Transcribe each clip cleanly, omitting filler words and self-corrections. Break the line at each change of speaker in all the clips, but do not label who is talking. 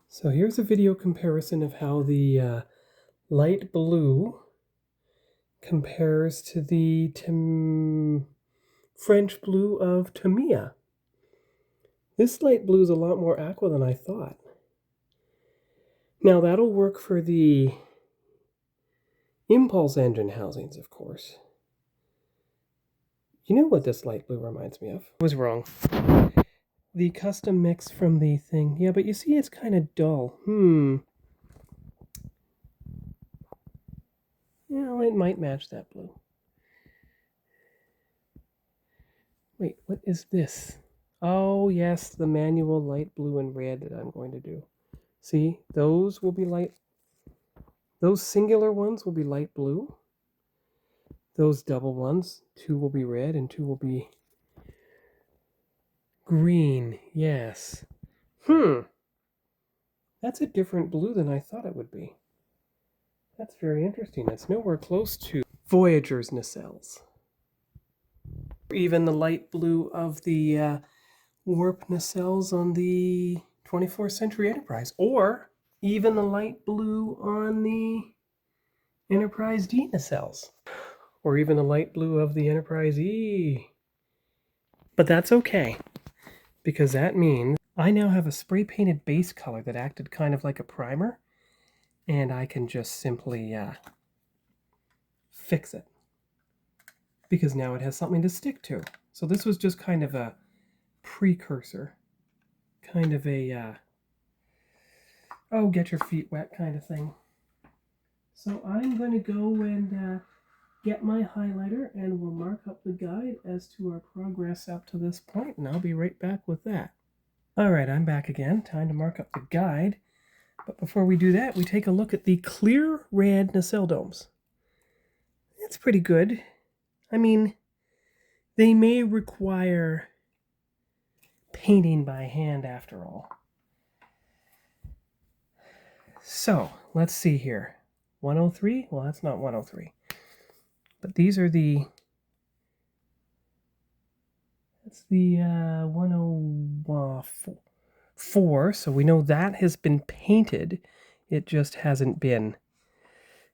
So here's a video comparison of how the light blue compares to the French blue of Tamiya. This light blue is a lot more aqua than I thought. Now that'll work for the impulse engine housings, of course. You know what this light blue reminds me of? I was wrong. The custom mix from the thing. Yeah, but you see it's kind of dull. Yeah, it might match that blue. Wait, what is this? Oh, yes, the manual light blue and red that I'm going to do. See, those will be light. Those singular ones will be light blue. Those double ones, 2 will be red and 2 will be green. Yes. That's a different blue than I thought it would be. That's very interesting. It's nowhere close to Voyager's nacelles. Even the light blue of the warp nacelles on the 24th Century Enterprise, or even the light blue on the Enterprise D nacelles, or even the light blue of the Enterprise E. But that's okay, because that means I now have a spray painted base color that acted kind of like a primer, and I can just simply fix it, because now it has something to stick to. So this was just kind of a precursor, kind of a oh, get your feet wet kind of thing. So I'm going to go and get my highlighter and we'll mark up the guide as to our progress up to this point, and I'll be right back with that. All right, I'm back again. Time to mark up the guide. But before we do that, we take a look at the clear red nacelle domes. It's pretty good. I mean, they may require painting by hand after all. So, let's see here. 103? Well, that's not 103. But these are that's the 104. So we know that has been painted. It just hasn't been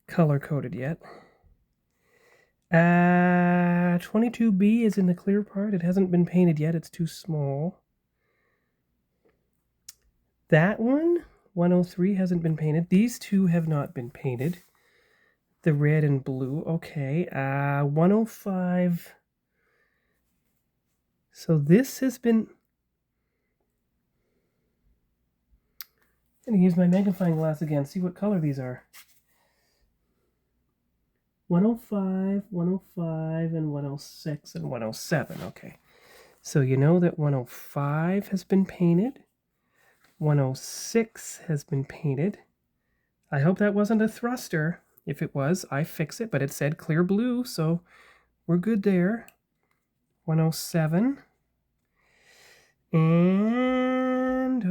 color-coded yet. 22B is in the clear part. It hasn't been painted yet. It's too small. That one, 103, hasn't been painted. These two have not been painted. The red and blue. Okay. 105. So this has been... I'm going to use my magnifying glass again, see what color these are. 105, 105, and 106, and 107. Okay. So you know that 105 has been painted. 106 has been painted. I hope that wasn't a thruster. If it was, I fix it, but it said clear blue, so we're good there. 107. And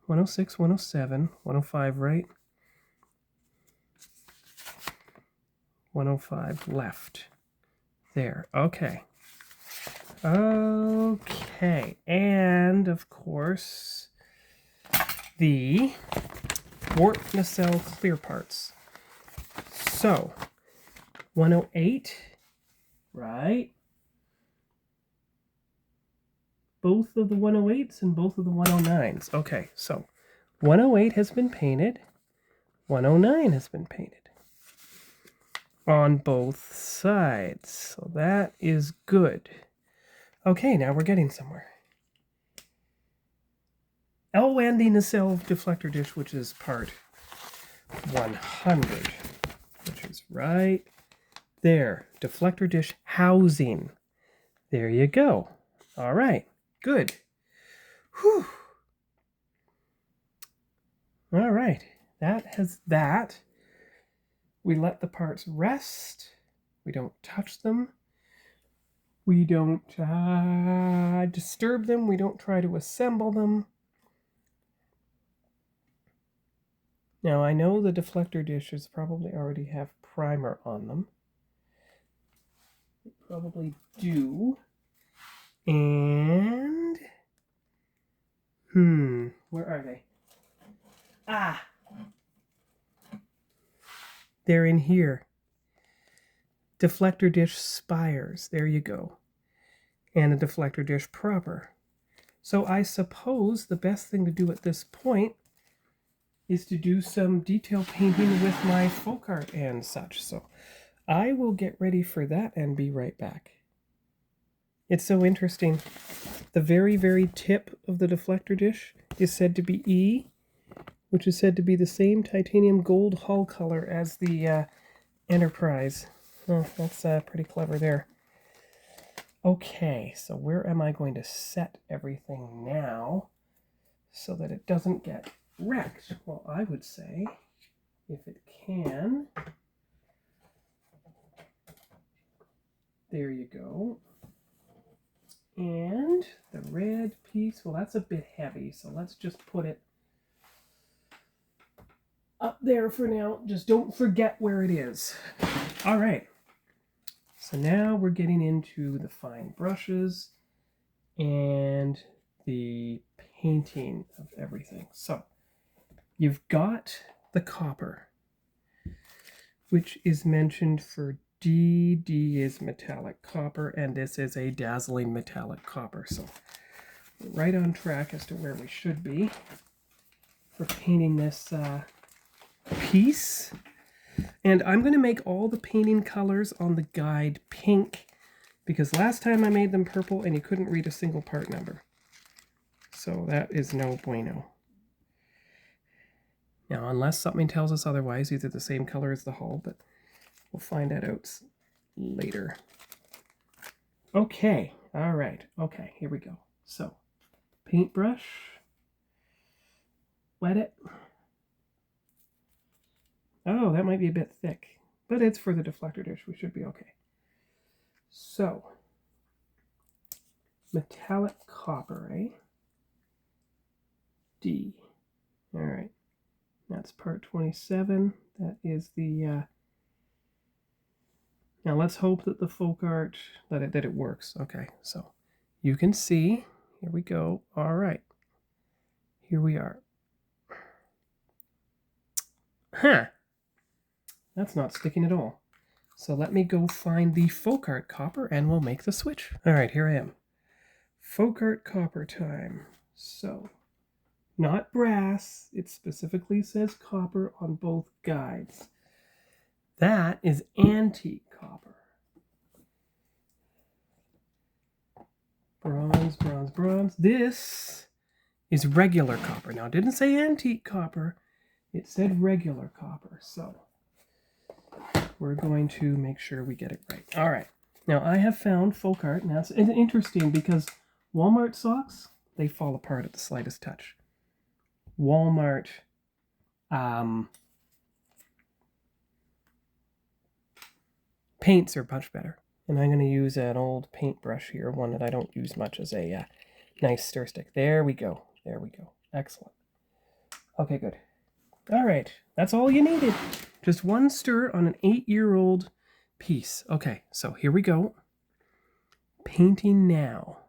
106, 107, 105 right. 105 left. There. Okay. Okay. And, of course, the warp nacelle clear parts. So, 108, right? Both of the 108s and both of the 109s. Okay, so 108 has been painted. 109 has been painted. On both sides. So that is good. Okay, now we're getting somewhere. L-Wandy nacelle deflector dish, which is part 100, which is right there. Deflector dish housing. There you go. All right, good. Whew. All right, that has that. We let the parts rest. We don't touch them. We don't disturb them. We don't try to assemble them. Now, I know the deflector dishes probably already have primer on them. They probably do. And... Where are they? Ah! They're in here. Deflector dish spires. There you go. And a deflector dish proper. So I suppose the best thing to do at this point is to do some detail painting with my folk art and such. So I will get ready for that and be right back. It's so interesting. The very, very tip of the deflector dish is said to be E, which is said to be the same titanium gold hull color as the Enterprise. Oh, that's pretty clever there. Okay, so where am I going to set everything now so that it doesn't get wrecked? Well, I would say, if it can, there you go. And the red piece, well, that's a bit heavy, so let's just put it up there for now. Just don't forget where it is. All right. So now we're getting into the fine brushes and the painting of everything. So you've got the copper, which is mentioned for D. D is metallic copper, and this is a dazzling metallic copper. So we're right on track as to where we should be for painting this piece. And I'm going to make all the painting colors on the guide pink, because last time I made them purple and you couldn't read a single part number. So that is no bueno. Now, unless something tells us otherwise, these are the same color as the hull, but we'll find that out later. Okay, all right. Okay, here we go. So, paintbrush, wet it. Oh, that might be a bit thick, but it's for the deflector dish. We should be okay. So, metallic copper, eh? D. All right. That's part 27. That is the... Now let's hope that the folk art, that it works. Okay, so you can see. Here we go. All right. Here we are. Huh. That's not sticking at all. So let me go find the folk art copper and we'll make the switch. All right, here I am. Folk art copper time. So, not brass. It specifically says copper on both guides. That is antique copper. Bronze, bronze, bronze. This is regular copper. Now, it didn't say antique copper. It said regular copper. So, we're going to make sure we get it right. All right. Now, I have found folk art. Now, it's interesting because Walmart socks, they fall apart at the slightest touch. Walmart paints are much better. And I'm going to use an old paintbrush here, one that I don't use much as a nice stir stick. There we go. There we go. Excellent. Okay, good. All right. That's all you needed. Just one stir on an 8-year-old piece. Okay, so here we go. Painting now.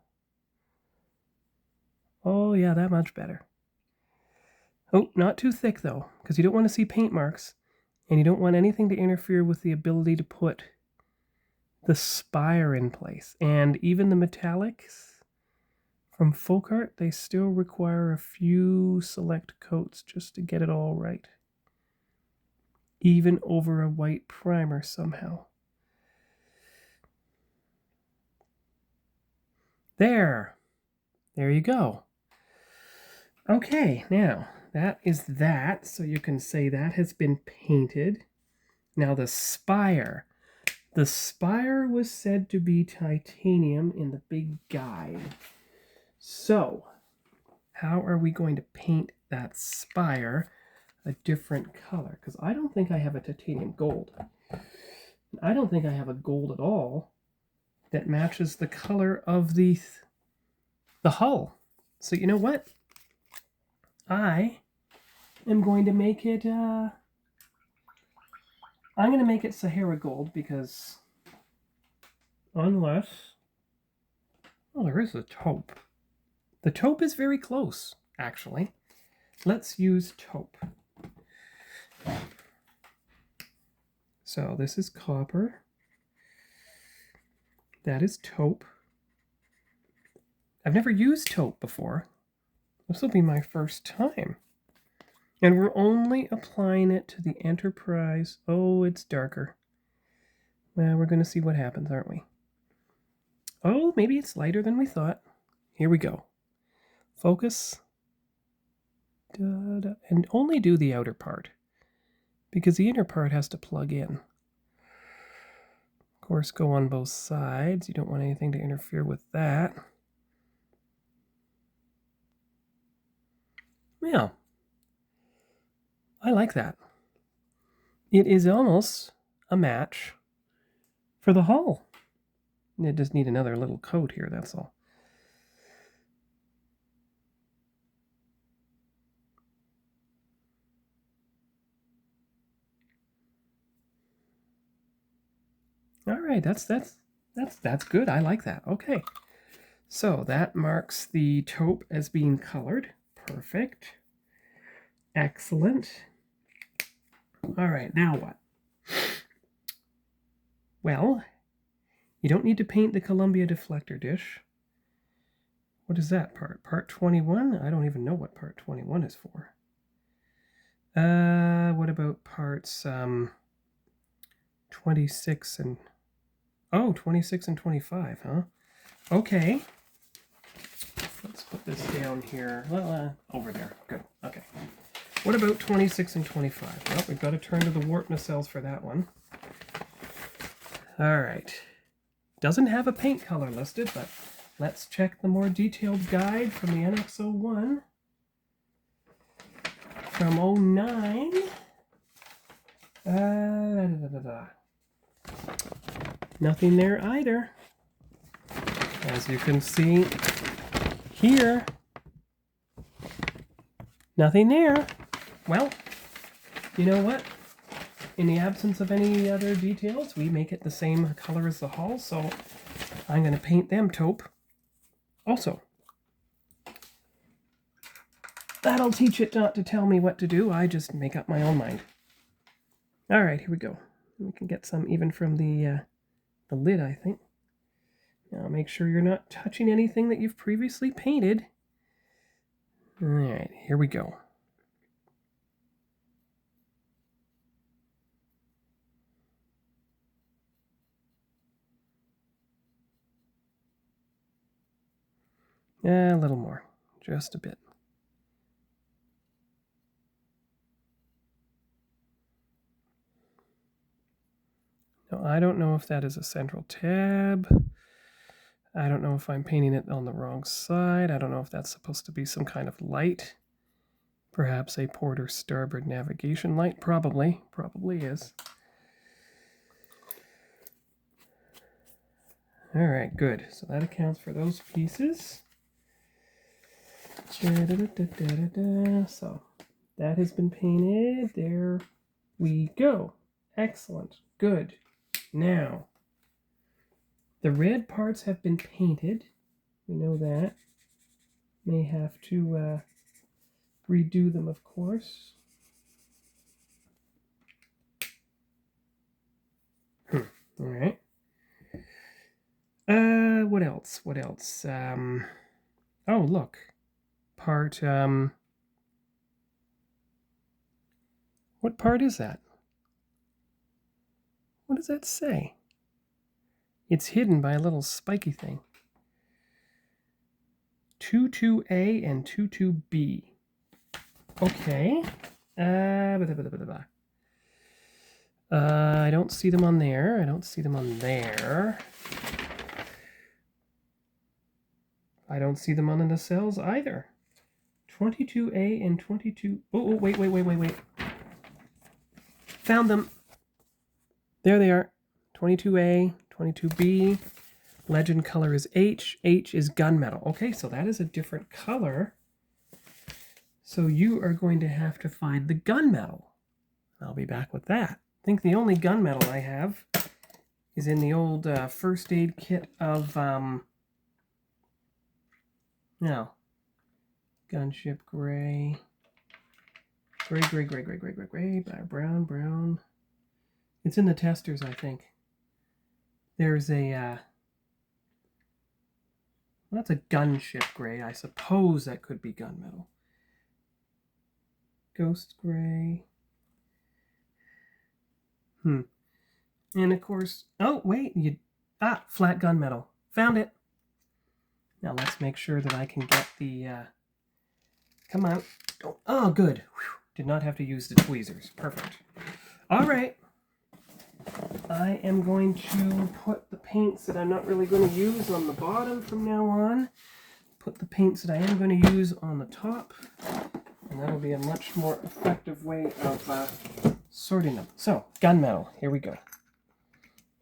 Oh, yeah, that much better. Oh, not too thick, though, because you don't want to see paint marks, and you don't want anything to interfere with the ability to put the spire in place. And even the metallics from folk art, they still require a few select coats just to get it all right. Even over a white primer somehow. There you go. Okay, now that is that, so you can say that has been painted. Now the spire. The spire was said to be titanium in the big guide. So, how are we going to paint that spire a different color? Because I don't think I have a titanium gold. I don't think I have a gold at all that matches the color of the hull. So you know what? I am going to make it, I'm going to make it Sahara Gold because unless, well, there is a taupe. The taupe is very close. actually. Let's use taupe. So this is copper. That is taupe. I've never used taupe before. This will be my first time. And we're only applying it to the Enterprise. Oh, it's darker. Well, we're going to see what happens, aren't we? Oh, maybe it's lighter than we thought. Here we go. Focus. And only do the outer part, because the inner part has to plug in. Of course, go on both sides. You don't want anything to interfere with that. Yeah, I like that. It is almost a match for the hull. It just need another little coat here, that's all. All right, that's good. I like that. Okay. So that marks the taupe as being colored. Perfect. Excellent. All right, now what? Well, you don't need to paint the Columbia deflector dish. What is that part? Part 21? I don't even know what part 21 is for. What about parts 26 and... Oh, 26 and 25, huh? Okay. Let's put this down here. Well, over there. Good. Okay. What about 26 and 25? Well, we've got to turn to the warp nacelles for that one. All right. Doesn't have a paint color listed, but let's check the more detailed guide from the NX-01 from 09. Nothing there either. As you can see here, nothing there. Well, you know what? In the absence of any other details, we make it the same color as the hull, so I'm going to paint them taupe also. That'll teach it not to tell me what to do. I just make up my own mind. All right, here we go. We can get some even from the lid, I think. Now make sure you're not touching anything that you've previously painted. All right, here we go. A little more, just a bit. Now, I don't know if that is a central tab. I don't know if I'm painting it on the wrong side. I don't know if that's supposed to be some kind of light. Perhaps a port or starboard navigation light. Probably is. All right, good. So that accounts for those pieces. So that has been painted. There we go. Excellent. Good. Now, the red parts have been painted. We know that. May have to redo them, of course. All right. What else? What else? Oh, look. Part, what part is that? What does that say? It's hidden by a little spiky thing. 22A and 22B. Okay. I don't see them on there. I don't see them on there. I don't see them on the nacelles either. 22A and 22... Oh, wait. Found them. There they are. 22A, 22B. Legend color is H. H is gunmetal. Okay, so that is a different color. So you are going to have to find the gunmetal. I'll be back with that. I think the only gunmetal I have is in the old first aid kit of... No. gunship gray. Gray, brown. It's in the testers, I think. There's a, well, that's a gunship gray. I suppose that could be gunmetal. Ghost gray. And of course, oh, wait, flat gunmetal. Found it. Now let's make sure that I can get the, come on. Oh, good. Whew. Did not have to use the tweezers. Perfect. All right. I am going to put the paints that I'm not really going to use on the bottom from now on. Put the paints that I am going to use on the top. And that'll be a much more effective way of sorting them. So, gunmetal. Here we go.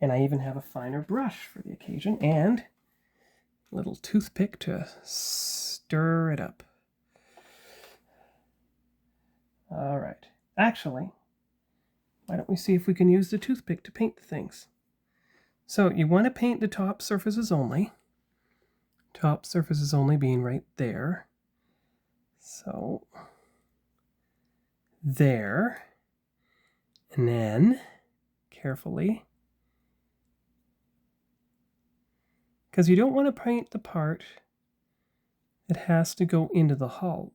And I even have a finer brush for the occasion. And a little toothpick to stir it up. All right. Actually, why don't we see if we can use the toothpick to paint the things? So you want to paint the top surfaces only. Top surfaces only being right there. So there. And then carefully, because you don't want to paint the part that has to go into the hull.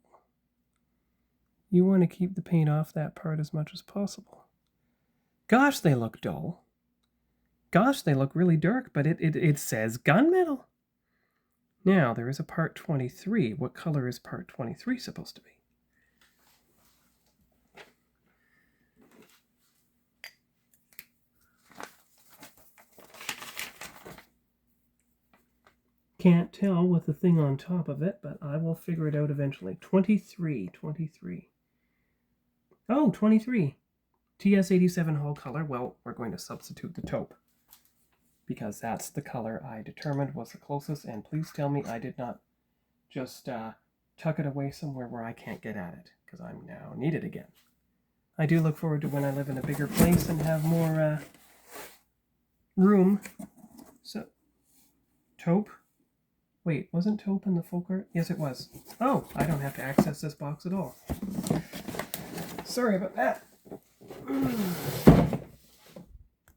You want to keep the paint off that part as much as possible. Gosh, they look dull. Gosh, they look really dark, but it says gunmetal. Now, there is a part 23. What color is part 23 supposed to be? Can't tell with the thing on top of it, but I will figure it out eventually. 23. Oh, 23. TS87 hull color. Well, we're going to substitute the taupe, because that's the color I determined was the closest, and please tell me I did not just tuck it away somewhere where I can't get at it, because I'm now need it again. I do look forward to when I live in a bigger place and have more room. So, taupe. Wait, wasn't taupe in the folk art? Yes, it was. Oh, I don't have to access this box at all. Sorry about that.